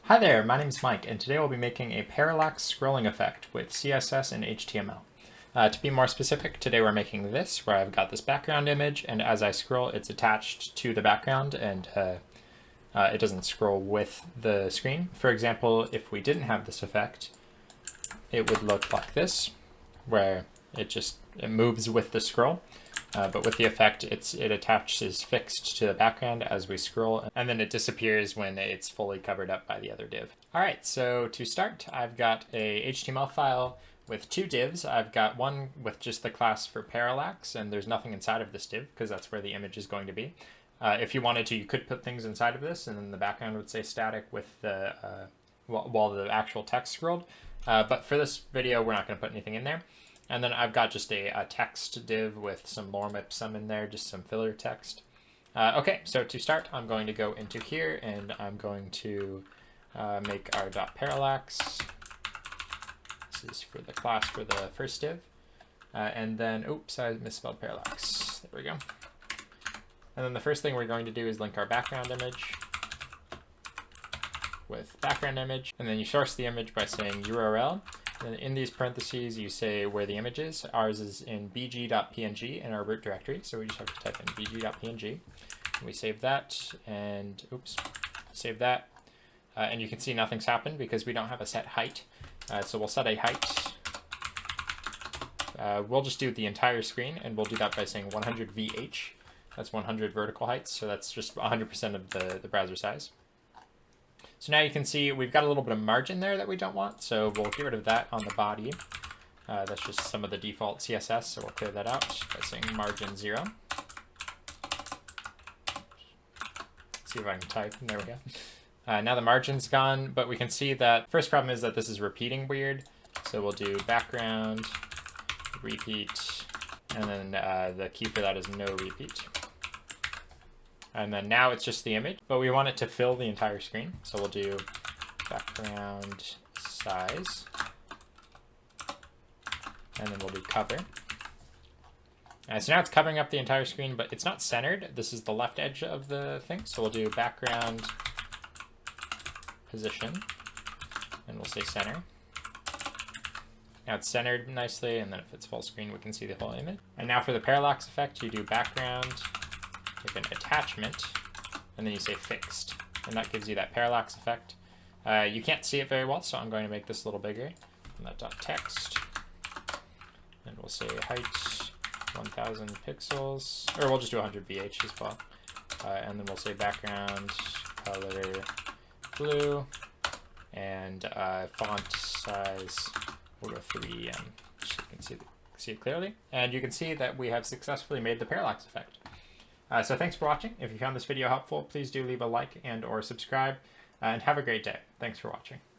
Hi there, my name is Mike, and today we'll be making a parallax scrolling effect with CSS and HTML. To be more specific, today we're making this, where I've got this background image, and as I scroll, it's attached to the background, and it doesn't scroll with the screen. For example, if we didn't have this effect, it would look like this, where it moves with the scroll. But with the effect, it attaches fixed to the background as we scroll, and then it disappears when it's fully covered up by the other div. All right, so to start, I've got a HTML file with two divs. I've got one with just the class for parallax, and there's nothing inside of this div because that's where the image is going to be. If you wanted to, you could put things inside of this, and then the background would say static with the while the actual text scrolled. But for this video, we're not going to put anything in there. And then I've got just a text div with some lorem ipsum in there, just some filler text. Okay, so to start, I'm going to go into here and I'm going to make our .parallax. This is for the class for the first div. And then, oops, I misspelled parallax. There we go. And then the first thing we're going to do is link our background image with background image. And then you source the image by saying URL. And in these parentheses, you say where the image is. Ours is in bg.png in our root directory, so we just have to type in bg.png. We save that, and oops, save that. And you can see nothing's happened because we don't have a set height. So we'll set a height. We'll just do the entire screen, and we'll do that by saying 100 VH. That's 100 vertical heights, so that's just 100% of the browser size. So now you can see we've got a little bit of margin there that we don't want, so we'll get rid of that on the body. That's just some of the default CSS, so we'll clear that out by saying margin 0. Let's see if I can type. There we go. Now the margin's gone, but we can see that first problem is that this is repeating weird. So we'll do background, repeat, and then the key for that is no repeat. And then now it's just the image, but we want it to fill the entire screen. So we'll do background size, and then we'll do cover. So now it's covering up the entire screen, but it's not centered. This is the left edge of the thing. So we'll do background position, and we'll say center. Now it's centered nicely, and then if it's full screen, we can see the whole image. And now for the parallax effect, you do background with an attachment, and then you say fixed, and that gives you that parallax effect. You can't see it very well, so I'm going to make this a little bigger. And that .text, and we'll say height 1000 pixels, or we'll just do 100 VH as well. And then we'll say background color blue, and font size we'll go 3, so you can see it clearly. And you can see that we have successfully made the parallax effect. So thanks for watching. If you found this video helpful, please do leave a like and or subscribe, and have a great day. Thanks for watching.